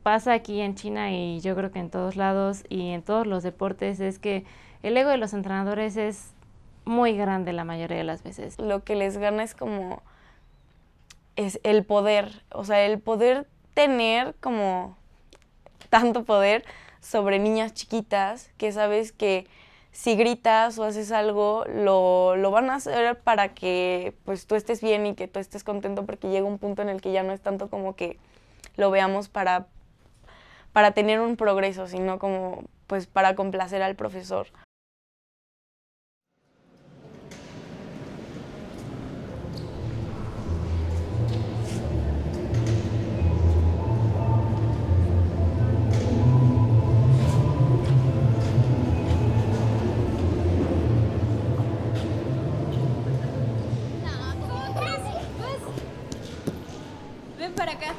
pasa aquí en China y yo creo que en todos lados y en todos los deportes es que el ego de los entrenadores es muy grande la mayoría de las veces. Lo que les gana es el poder, o sea, el poder tener como tanto poder sobre niñas chiquitas que sabes que si gritas o haces algo, lo van a hacer para que pues tú estés bien y que tú estés contento, porque llega un punto en el que ya no es tanto como que lo veamos para tener un progreso, sino como pues para complacer al profesor. Ven para acá.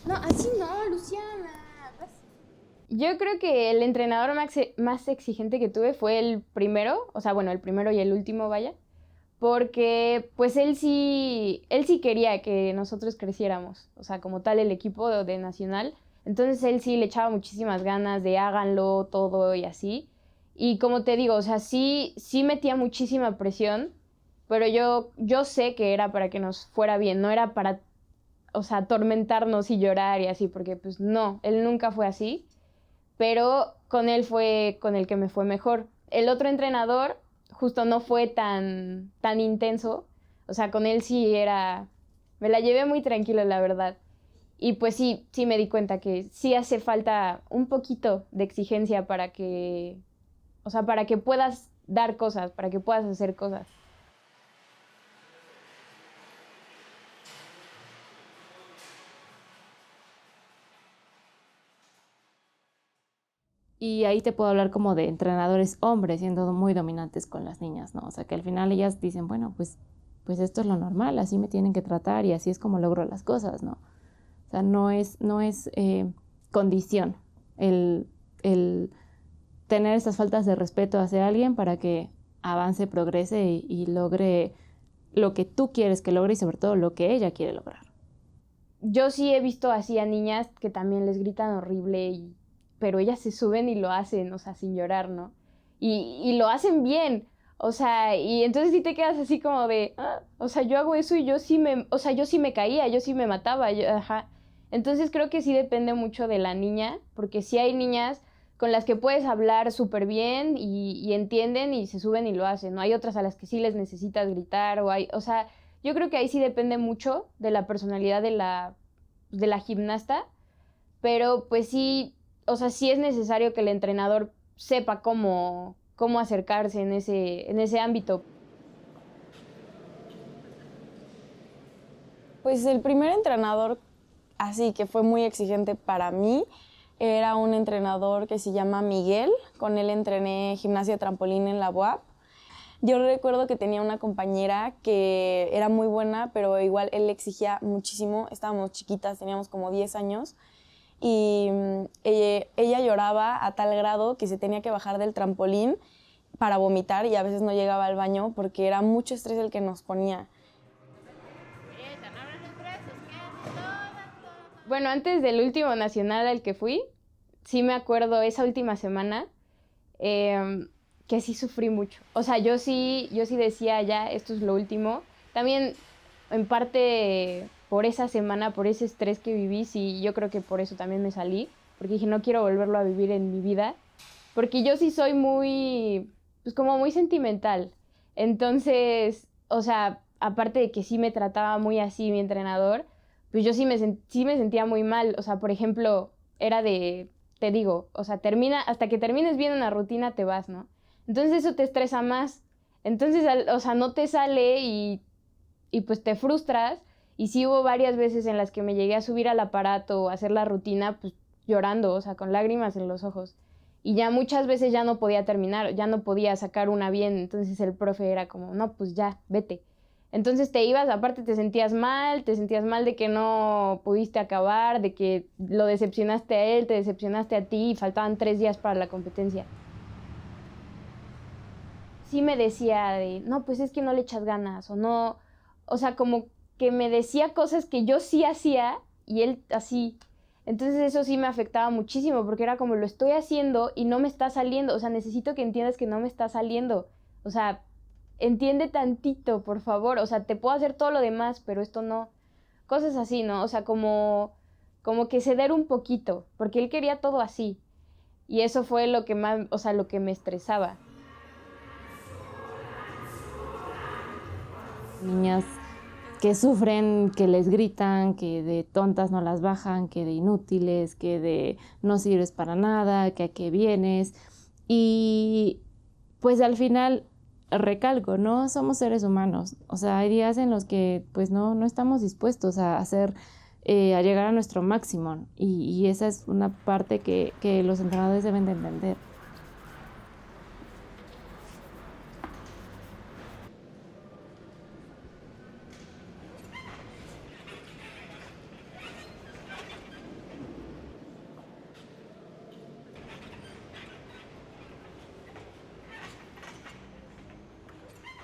No, así no, Luciana. Yo creo que el entrenador más exigente que tuve fue el primero, o sea, bueno, el primero y el último, vaya, porque pues él sí quería que nosotros creciéramos, o sea, como tal el equipo de Nacional, entonces él sí le echaba muchísimas ganas de háganlo todo y así, y como te digo, o sea, sí metía muchísima presión, pero yo sé que era para que nos fuera bien, no era para, o sea, atormentarnos y llorar y así, porque pues no, él nunca fue así, pero con él fue con el que me fue mejor. El otro entrenador justo no fue tan intenso, o sea, con él sí era, me la llevé muy tranquila, la verdad. Y pues sí me di cuenta que sí hace falta un poquito de exigencia para que, o sea, para que puedas dar cosas, para que puedas hacer cosas. Y ahí te puedo hablar como de entrenadores hombres siendo muy dominantes con las niñas, ¿no? O sea, que al final ellas dicen, bueno, pues esto es lo normal, así me tienen que tratar y así es como logro las cosas, ¿no? O sea, no es condición el tener estas faltas de respeto hacia alguien para que avance, progrese y logre lo que tú quieres que logre y sobre todo lo que ella quiere lograr. Yo sí he visto así a niñas que también les gritan horrible, pero ellas se suben y lo hacen, o sea, sin llorar, ¿no? Y lo hacen bien, o sea, y entonces sí te quedas así como de, "Ah, o sea, yo hago eso y o sea, yo sí me caía, yo sí me mataba, ajá. Entonces creo que sí depende mucho de la niña, porque sí hay niñas con las que puedes hablar súper bien y entienden y se suben y lo hacen, ¿no? Hay otras a las que sí les necesitas gritar o sea, yo creo que ahí sí depende mucho de la personalidad de la gimnasta, pero pues sí, o sea, sí es necesario que el entrenador sepa cómo acercarse en ese ámbito. Pues el primer entrenador así que fue muy exigente para mí era un entrenador que se llama Miguel. Con él entrené gimnasia de trampolín en la UAP. Yo recuerdo que tenía una compañera que era muy buena, pero igual él le exigía muchísimo. Estábamos chiquitas, teníamos como 10 años. Y ella lloraba a tal grado que se tenía que bajar del trampolín para vomitar y a veces no llegaba al baño porque era mucho estrés el que nos ponía. Bueno, antes del último nacional al que fui, sí me acuerdo esa última semana eh, que sí sufrí mucho. O sea, yo sí decía ya, esto es lo último. También en parte por esa semana, por ese estrés que viví, sí, yo creo que por eso también me salí, porque dije, no quiero volverlo a vivir en mi vida, porque yo sí soy muy, pues como muy sentimental. Entonces, o sea, aparte de que sí me trataba muy así mi entrenador, pues yo sí me sentía muy mal. O sea, por ejemplo, era de, te digo, o sea, hasta que termines bien una rutina te vas, ¿no? Entonces eso te estresa más. Entonces, o sea, no te sale y pues te frustras. Y sí hubo varias veces en las que me llegué a subir al aparato o a hacer la rutina, pues llorando, o sea, con lágrimas en los ojos. Y ya muchas veces ya no podía terminar, ya no podía sacar una bien. Entonces el profe era como, no, pues ya, vete. Entonces te ibas, aparte te sentías mal de que no pudiste acabar, de que lo decepcionaste a él, te decepcionaste a ti y faltaban 3 días para la competencia. Sí me decía de, no, pues es que no le echas ganas o no, o sea, como que me decía cosas que yo sí hacía y él así. Entonces eso sí me afectaba muchísimo porque era como lo estoy haciendo y no me está saliendo. O sea, necesito que entiendas que no me está saliendo. O sea, entiende tantito, por favor. O sea, te puedo hacer todo lo demás, pero esto no. Cosas así, ¿no? O sea, como que ceder un poquito, porque él quería todo así. Y eso fue lo que más, o sea, lo que me estresaba. Niñas que sufren, que les gritan, que de tontas no las bajan, que de inútiles, que de no sirves para nada, que a qué vienes. Y pues al final recalco, no somos seres humanos. O sea, hay días en los que pues no estamos dispuestos a hacer, a llegar a nuestro máximo. Y esa es una parte que los entrenadores deben de entender.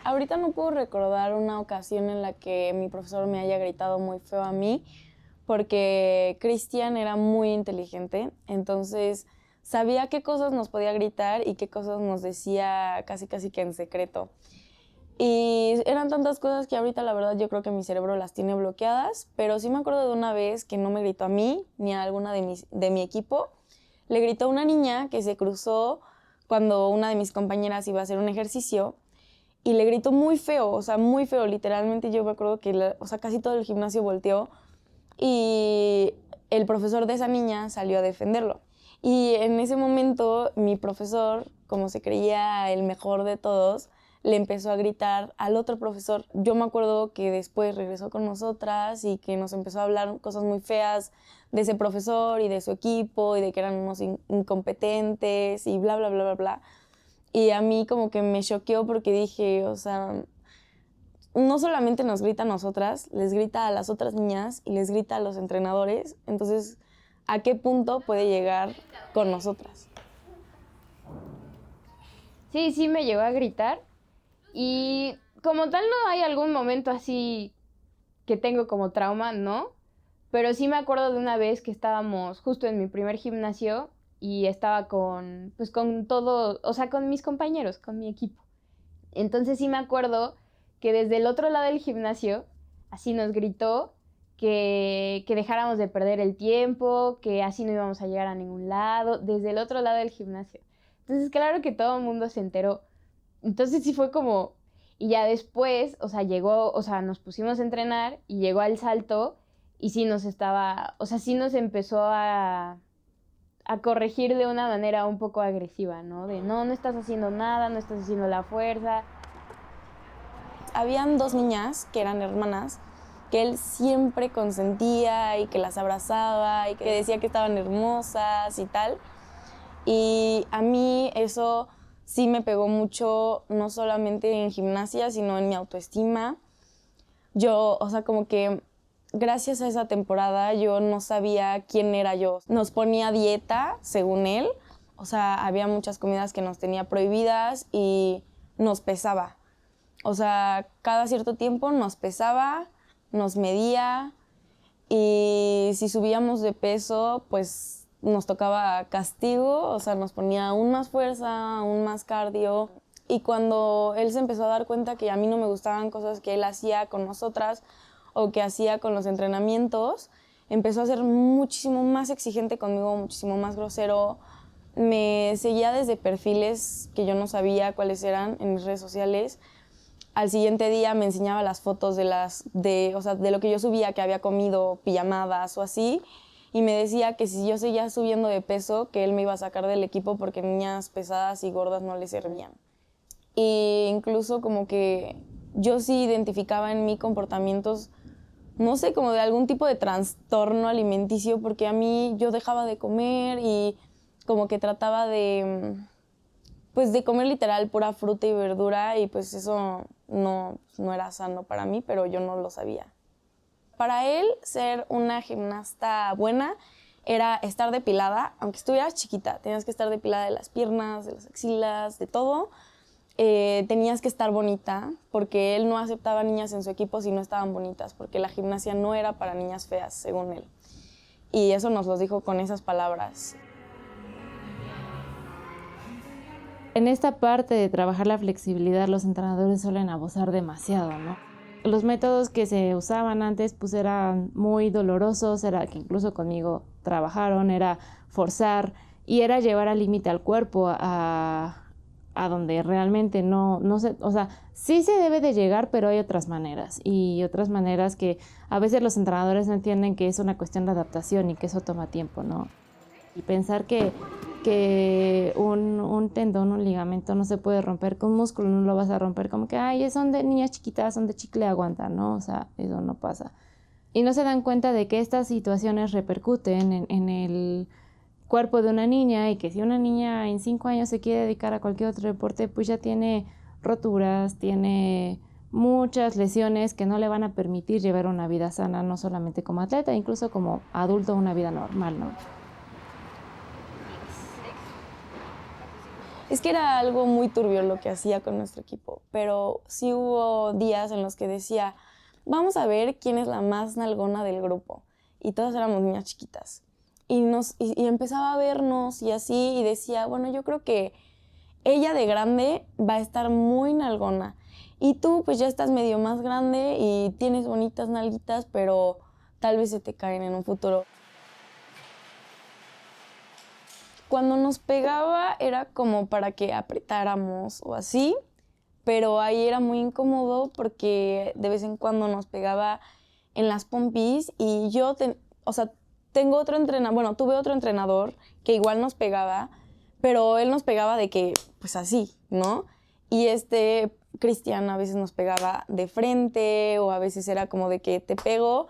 Ahorita no puedo recordar una ocasión en la que mi profesor me haya gritado muy feo a mí, porque Cristian era muy inteligente, entonces sabía qué cosas nos podía gritar y qué cosas nos decía casi que en secreto. Y eran tantas cosas que ahorita la verdad yo creo que mi cerebro las tiene bloqueadas, pero sí me acuerdo de una vez que no me gritó a mí ni a alguna de mi equipo. Le gritó a una niña que se cruzó cuando una de mis compañeras iba a hacer un ejercicio y le gritó muy feo, o sea, muy feo. Literalmente yo me acuerdo que casi todo el gimnasio volteó y el profesor de esa niña salió a defenderlo. Y en ese momento mi profesor, como se creía el mejor de todos, le empezó a gritar al otro profesor. Yo me acuerdo que después regresó con nosotras y que nos empezó a hablar cosas muy feas de ese profesor y de su equipo y de que eran unos incompetentes y bla, bla, bla, bla, bla. Y a mí como que me choqueó porque dije, o sea, no solamente nos grita a nosotras, les grita a las otras niñas y les grita a los entrenadores. Entonces, ¿a qué punto puede llegar con nosotras? Sí me llegó a gritar. Y como tal no hay algún momento así que tengo como trauma, ¿no? Pero sí me acuerdo de una vez que estábamos justo en mi primer gimnasio y estaba pues con todo, o sea, con mis compañeros, con mi equipo. Entonces sí me acuerdo que desde el otro lado del gimnasio así nos gritó que dejáramos de perder el tiempo, que así no íbamos a llegar a ningún lado, desde el otro lado del gimnasio. Entonces claro que todo el mundo se enteró. Entonces sí fue como, y ya después, o sea, llegó, o sea, nos pusimos a entrenar y llegó al salto y sí nos estaba, o sea, sí nos empezó a corregir de una manera un poco agresiva, ¿no? De no estás haciendo nada, no estás haciendo la fuerza. Habían dos niñas que eran hermanas que él siempre consentía y que las abrazaba y que decía que estaban hermosas y tal. Y a mí eso sí me pegó mucho, no solamente en gimnasia, sino en mi autoestima. Yo, o sea, como que gracias a esa temporada yo no sabía quién era yo. Nos ponía dieta, según él. O sea, había muchas comidas que nos tenía prohibidas y nos pesaba. O sea, cada cierto tiempo nos pesaba, nos medía y si subíamos de peso, pues nos tocaba castigo, o sea, nos ponía aún más fuerza, aún más cardio. Y cuando él se empezó a dar cuenta que a mí no me gustaban cosas que él hacía con nosotras o que hacía con los entrenamientos, empezó a ser muchísimo más exigente conmigo, muchísimo más grosero. Me seguía desde perfiles que yo no sabía cuáles eran en mis redes sociales. Al siguiente día me enseñaba las fotos de lo que yo subía, que había comido pijamadas o así, y me decía que si yo seguía subiendo de peso, que él me iba a sacar del equipo porque niñas pesadas y gordas no le servían. E incluso como que yo sí identificaba en mí comportamientos, no sé, como de algún tipo de trastorno alimenticio, porque a mí yo dejaba de comer y como que trataba de comer literal pura fruta y verdura y pues eso no era sano para mí, pero yo no lo sabía. Para él, ser una gimnasta buena era estar depilada, aunque estuvieras chiquita, tenías que estar depilada de las piernas, de las axilas, de todo. tenías que estar bonita, porque él no aceptaba niñas en su equipo si no estaban bonitas, porque la gimnasia no era para niñas feas, según él. Y eso nos lo dijo con esas palabras. En esta parte de trabajar la flexibilidad, los entrenadores suelen abusar demasiado, ¿no? Los métodos que se usaban antes pues eran muy dolorosos, era que incluso conmigo trabajaron, era forzar y era llevar al límite al cuerpo a donde realmente no se, o sea, sí se debe de llegar, pero hay otras maneras y otras maneras que a veces los entrenadores no entienden que es una cuestión de adaptación y que eso toma tiempo, ¿no? Y pensar que un tendón, un ligamento no se puede romper con músculo, no lo vas a romper como que, ay, son de niñas chiquitas, son de chicle, aguantan, ¿no? O sea, eso no pasa. Y no se dan cuenta de que estas situaciones repercuten en el cuerpo de una niña y que si una niña en 5 años se quiere dedicar a cualquier otro deporte, pues ya tiene roturas, tiene muchas lesiones que no le van a permitir llevar una vida sana, no solamente como atleta, incluso como adulto, una vida normal, ¿no? Es que era algo muy turbio lo que hacía con nuestro equipo, pero sí hubo días en los que decía, vamos a ver quién es la más nalgona del grupo. Y todas éramos niñas chiquitas. Y empezaba a vernos y así, y decía, bueno, yo creo que ella de grande va a estar muy nalgona. Y tú pues ya estás medio más grande y tienes bonitas nalguitas, pero tal vez se te caen en un futuro. Cuando nos pegaba era como para que apretáramos o así, pero ahí era muy incómodo porque de vez en cuando nos pegaba en las pompis y yo, tengo otro entrenador, bueno, tuve otro entrenador que igual nos pegaba, pero él nos pegaba de que, pues así, ¿no? Y Cristian a veces nos pegaba de frente o a veces era como de que te pego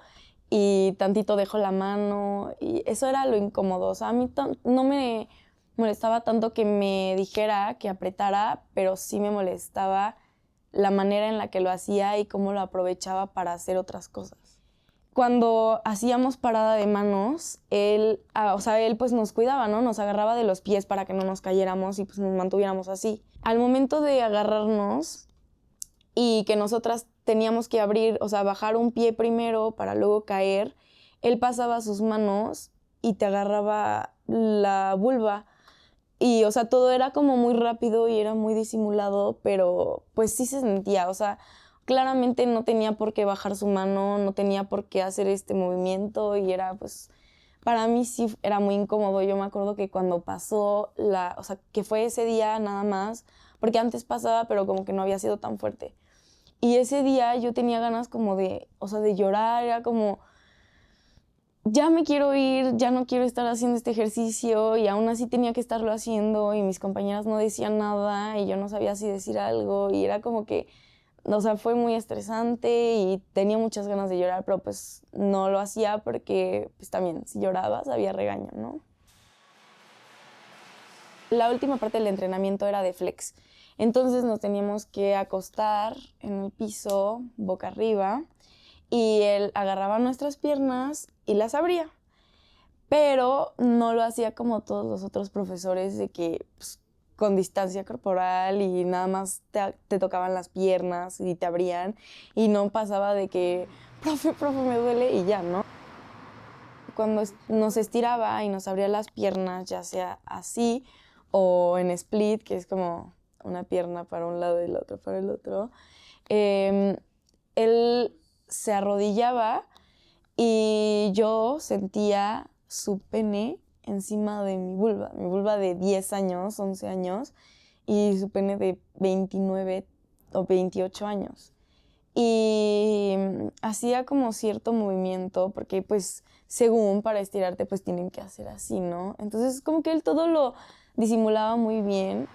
y tantito dejo la mano y eso era lo incómodo. O sea, a mí no me molestaba tanto que me dijera que apretara, pero sí me molestaba la manera en la que lo hacía y cómo lo aprovechaba para hacer otras cosas. Cuando hacíamos parada de manos, él pues nos cuidaba, ¿no? Nos agarraba de los pies para que no nos cayéramos y pues nos mantuviéramos así. Al momento de agarrarnos y que nosotras teníamos que abrir, o sea, bajar un pie primero para luego caer, él pasaba sus manos y te agarraba la vulva. Y, o sea, todo era como muy rápido y era muy disimulado, pero pues sí se sentía, o sea, claramente no tenía por qué bajar su mano, no tenía por qué hacer este movimiento y era pues, para mí sí era muy incómodo. Yo me acuerdo que cuando pasó o sea, que fue ese día nada más, porque antes pasaba, pero como que no había sido tan fuerte. Y ese día yo tenía ganas como o sea, de llorar, era como, ya me quiero ir, ya no quiero estar haciendo este ejercicio y aún así tenía que estarlo haciendo y mis compañeras no decían nada y yo no sabía si decir algo y era como que, o sea, fue muy estresante y tenía muchas ganas de llorar, pero pues no lo hacía porque pues también si llorabas había regaño, ¿no? La última parte del entrenamiento era de flex, entonces nos teníamos que acostar en el piso, boca arriba, y él agarraba nuestras piernas y las abría. Pero no lo hacía como todos los otros profesores de que pues, con distancia corporal y nada más te tocaban las piernas y te abrían y no pasaba de que, profe, me duele y ya, ¿no? Cuando nos estiraba y nos abría las piernas, ya sea así o en split, que es como una pierna para un lado y la otra para el otro, él se arrodillaba y yo sentía su pene encima de mi vulva de 10 años, 11 años, y su pene de 29 o 28 años. Y hacía como cierto movimiento, porque pues según para estirarte pues tienen que hacer así, ¿no? Entonces como que él todo lo disimulaba muy bien.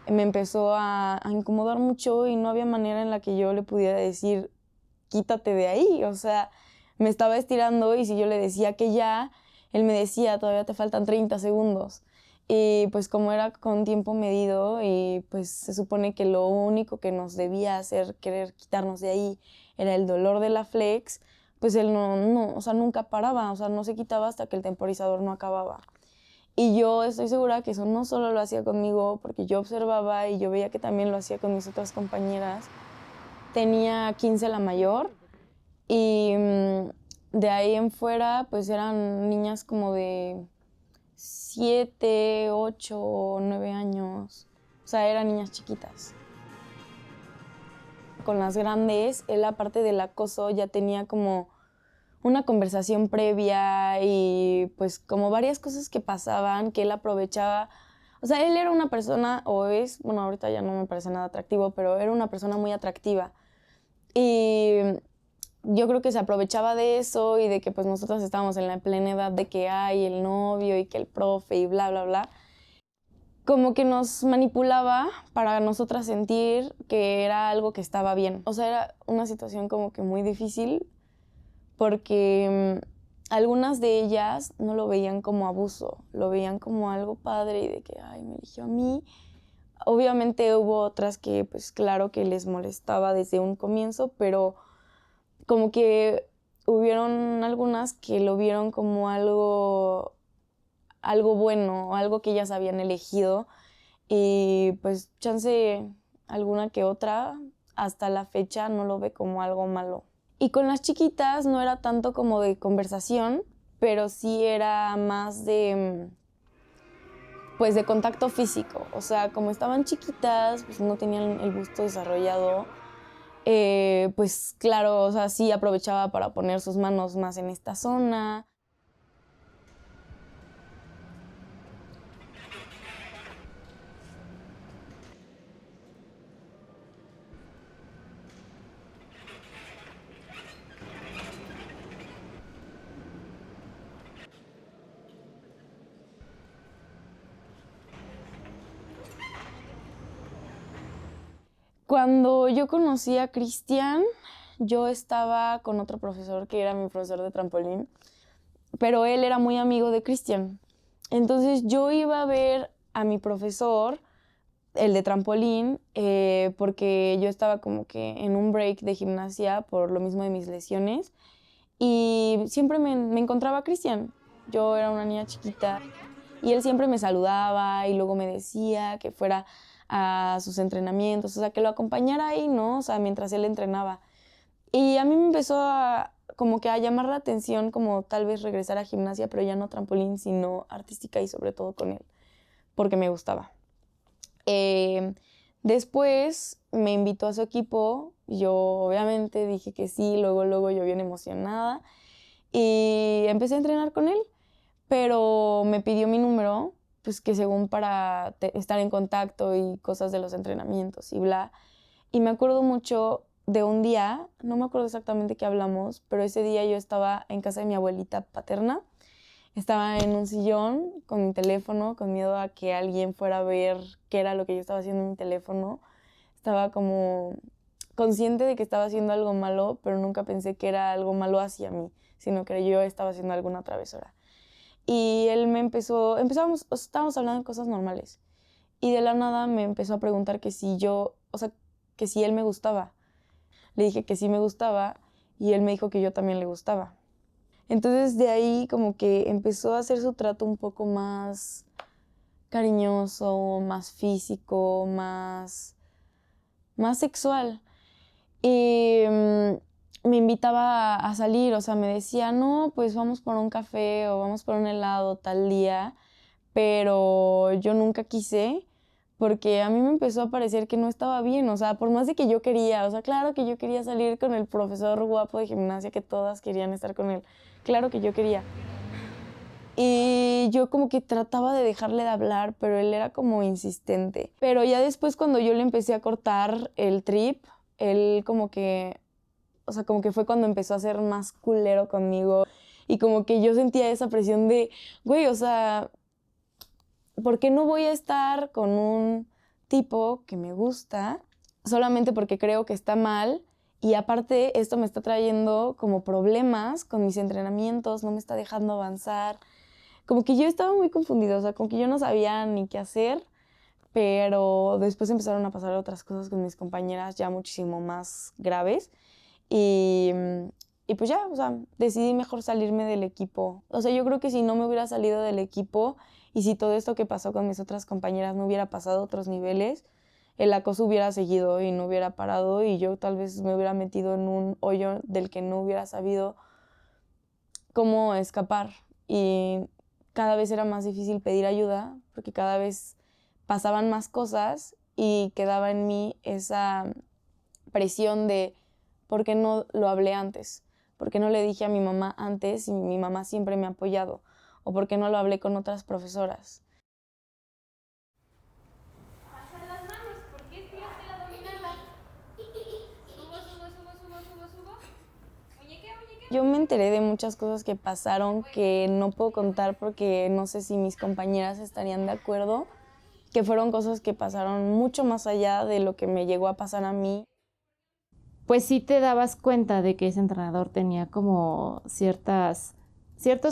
Me empezó a incomodar mucho y no había manera en la que yo le pudiera decir, quítate de ahí, o sea, me estaba estirando y si yo le decía que ya, él me decía, todavía te faltan 30 segundos. Y pues como era con tiempo medido y pues se supone que lo único que nos debía hacer querer quitarnos de ahí era el dolor de la flex, pues él o sea, nunca paraba, o sea, no se quitaba hasta que el temporizador no acababa. Y yo estoy segura que eso no solo lo hacía conmigo, porque yo observaba y yo veía que también lo hacía con mis otras compañeras. Tenía 15 la mayor y de ahí en fuera pues eran niñas como de 7, 8, 9 años. O sea, eran niñas chiquitas. Con las grandes, él aparte del acoso ya tenía como una conversación previa y pues como varias cosas que pasaban que él aprovechaba. O sea, él era una persona, o es, bueno, ahorita ya no me parece nada atractivo, pero era una persona muy atractiva. Y yo creo que se aprovechaba de eso y de que pues nosotros estábamos en la plena edad de que hay el novio y que el profe y bla, bla, bla. Como que nos manipulaba para nosotras sentir que era algo que estaba bien. O sea, era una situación como que muy difícil porque algunas de ellas no lo veían como abuso, lo veían como algo padre y de que, ay, me eligió a mí. Obviamente hubo otras que, pues claro que les molestaba desde un comienzo, pero como que hubieron algunas que lo vieron como algo bueno, algo que ellas habían elegido y pues chance alguna que otra hasta la fecha no lo ve como algo malo. Y con las chiquitas no era tanto como de conversación, pero sí era más de pues de contacto físico. O sea, como estaban chiquitas, pues no tenían el gusto desarrollado, pues claro, o sea, sí aprovechaba para poner sus manos más en esta zona. Cuando yo conocí a Cristian, yo estaba con otro profesor que era mi profesor de trampolín, pero él era muy amigo de Cristian. Entonces yo iba a ver a mi profesor, el de trampolín, porque yo estaba como que en un break de gimnasia por lo mismo de mis lesiones y siempre me encontraba a Cristian. Yo era una niña chiquita y él siempre me saludaba y luego me decía que fuera a sus entrenamientos, o sea, que lo acompañara ahí, ¿no? O sea, mientras él entrenaba. Y a mí me empezó a como que a llamar la atención como tal vez regresar a gimnasia, pero ya no trampolín, sino artística y sobre todo con él, porque me gustaba. Después me invitó a su equipo, yo obviamente dije que sí, luego yo bien emocionada y empecé a entrenar con él, pero me pidió mi número, pues que según para estar en contacto y cosas de los entrenamientos y bla. Y me acuerdo mucho de un día, no me acuerdo exactamente qué hablamos, pero ese día yo estaba en casa de mi abuelita paterna. Estaba en un sillón con mi teléfono, con miedo a que alguien fuera a ver qué era lo que yo estaba haciendo en mi teléfono. Estaba como consciente de que estaba haciendo algo malo, pero nunca pensé que era algo malo hacia mí, sino que yo estaba haciendo alguna travesura. Y él me estábamos hablando de cosas normales. Y de la nada me empezó a preguntar que si yo, o sea, que si él me gustaba. Le dije que sí me gustaba y él me dijo que yo también le gustaba. Entonces de ahí como que empezó a hacer su trato un poco más cariñoso, más físico, más sexual. Y me invitaba a salir, o sea, me decía, no, pues vamos por un café o vamos por un helado tal día, pero yo nunca quise porque a mí me empezó a parecer que no estaba bien, o sea, por más de que yo quería, o sea, claro que yo quería salir con el profesor guapo de gimnasia, que todas querían estar con él, claro que yo quería. Y yo como que trataba de dejarle de hablar, pero él era como insistente. Pero ya después cuando yo le empecé a cortar el trip, él como que, o sea, como que fue cuando empezó a ser más culero conmigo y como que yo sentía esa presión de, güey, o sea, ¿por qué no voy a estar con un tipo que me gusta solamente porque creo que está mal? Y aparte esto me está trayendo como problemas con mis entrenamientos, no me está dejando avanzar. Como que yo estaba muy confundida, o sea, como que yo no sabía ni qué hacer, pero después empezaron a pasar otras cosas con mis compañeras ya muchísimo más graves. Y, y pues ya, o sea, decidí mejor salirme del equipo. O sea, yo creo que si no me hubiera salido del equipo Y si todo esto que pasó con mis otras compañeras no hubiera pasado a otros niveles, el acoso hubiera seguido y no hubiera parado y yo tal vez me hubiera metido en un hoyo del que no hubiera sabido cómo escapar. Y cada vez era más difícil pedir ayuda porque cada vez pasaban más cosas y quedaba en mí esa presión de ¿por qué no lo hablé antes? ¿Por qué no le dije a mi mamá antes y mi mamá siempre me ha apoyado? ¿O por qué no lo hablé con otras profesoras? Pasa las manos, ¿por qué estiraste la dominada? Subo. Muñequeo. Yo me enteré de muchas cosas que pasaron que no puedo contar porque no sé si mis compañeras estarían de acuerdo, que fueron cosas que pasaron mucho más allá de lo que me llegó a pasar a mí. Pues sí te dabas cuenta de que ese entrenador tenía como ciertos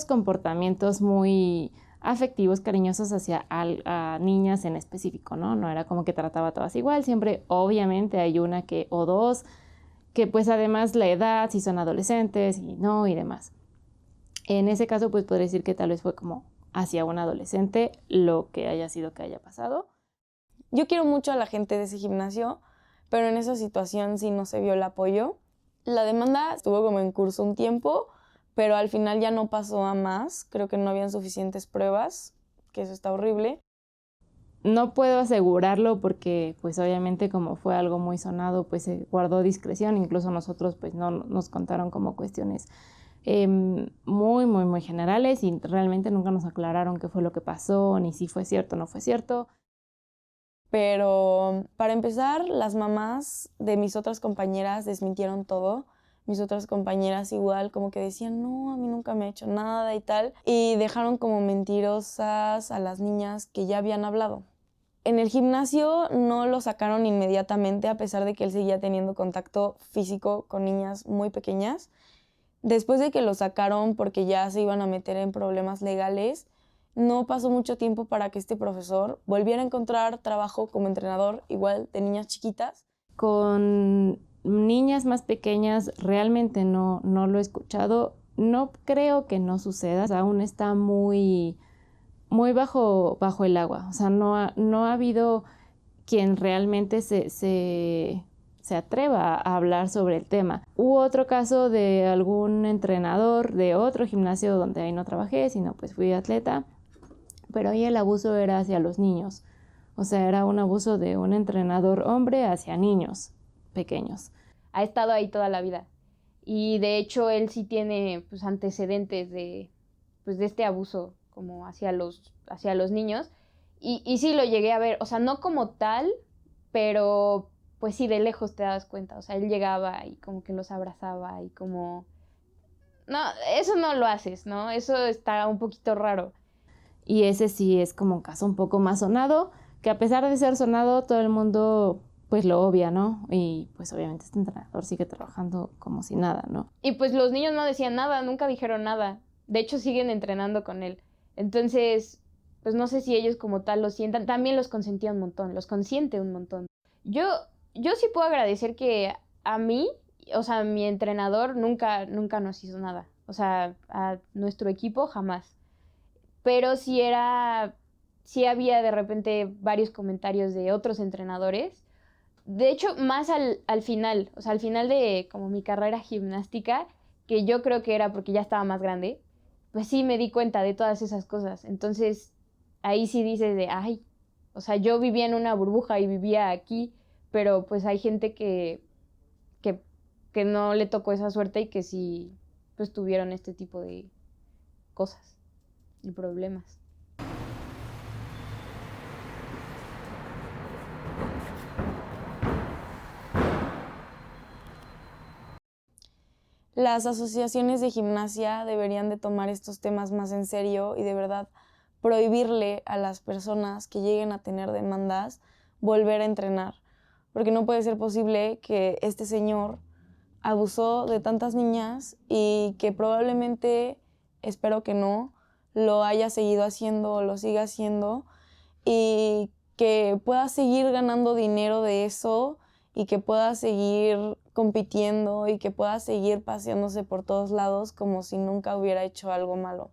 comportamientos muy afectivos, cariñosos a niñas en específico, ¿no? No era como que trataba a todas igual, siempre obviamente hay una que o dos, que pues además la edad, si son adolescentes y no y demás. En ese caso pues podría decir que tal vez fue como hacia un adolescente lo que haya sido que haya pasado. Yo quiero mucho a la gente de ese gimnasio, pero en esa situación sí no se vio el apoyo. La demanda estuvo como en curso un tiempo, pero al final ya no pasó a más. Creo que no habían suficientes pruebas, que eso está horrible. No puedo asegurarlo porque pues obviamente como fue algo muy sonado pues se guardó discreción, incluso nosotros pues no nos contaron como cuestiones muy generales y realmente nunca nos aclararon qué fue lo que pasó, ni si fue cierto o no fue cierto. Pero para empezar, las mamás de mis otras compañeras desmintieron todo. Mis otras compañeras igual como que decían, no, a mí nunca me ha hecho nada y tal. Y dejaron como mentirosas a las niñas que ya habían hablado. En el gimnasio no lo sacaron inmediatamente a pesar de que él seguía teniendo contacto físico con niñas muy pequeñas. Después de que lo sacaron porque ya se iban a meter en problemas legales, no pasó mucho tiempo para que este profesor volviera a encontrar trabajo como entrenador, igual de niñas chiquitas. Con niñas más pequeñas realmente no lo he escuchado. No creo que no suceda, aún está muy bajo el agua. O sea, no ha habido quien realmente se atreva a hablar sobre el tema. Hubo otro caso de algún entrenador de otro gimnasio donde ahí no trabajé, sino pues fui atleta, pero ahí el abuso era hacia los niños. O sea, era un abuso de un entrenador hombre hacia niños pequeños. Ha estado ahí toda la vida. Y de hecho él sí tiene pues antecedentes pues, de este abuso como hacia los niños. Y sí lo llegué a ver, o sea, no como tal, pero pues sí, de lejos te das cuenta. O sea, él llegaba y como que los abrazaba y como... No, eso no lo haces, ¿no? Eso está un poquito raro. Y ese sí es como un caso un poco más sonado, que a pesar de ser sonado, todo el mundo pues lo obvia, ¿no? Y pues obviamente este entrenador sigue trabajando como si nada, ¿no? Y pues los niños no decían nada, nunca dijeron nada. De hecho, siguen entrenando con él. Entonces, pues no sé si ellos como tal lo sientan. También los consentía un montón, los consiente un montón. Yo sí puedo agradecer que a mí, o sea, mi entrenador nunca nos hizo nada. O sea, a nuestro equipo jamás. Pero sí había de repente varios comentarios de otros entrenadores. De hecho, más al final, o sea, al final de como mi carrera gimnástica, que yo creo que era porque ya estaba más grande, pues sí me di cuenta de todas esas cosas. Entonces, ahí sí dices de, ay, o sea, yo vivía en una burbuja y vivía aquí, pero pues hay gente que, que no le tocó esa suerte y que sí, pues tuvieron este tipo de cosas y problemas. Las asociaciones de gimnasia deberían de tomar estos temas más en serio y de verdad prohibirle a las personas que lleguen a tener demandas volver a entrenar. Porque no puede ser posible que este señor abusó de tantas niñas y que probablemente, espero que no, lo haya seguido haciendo o lo siga haciendo y que pueda seguir ganando dinero de eso y que pueda seguir compitiendo y que pueda seguir paseándose por todos lados como si nunca hubiera hecho algo malo.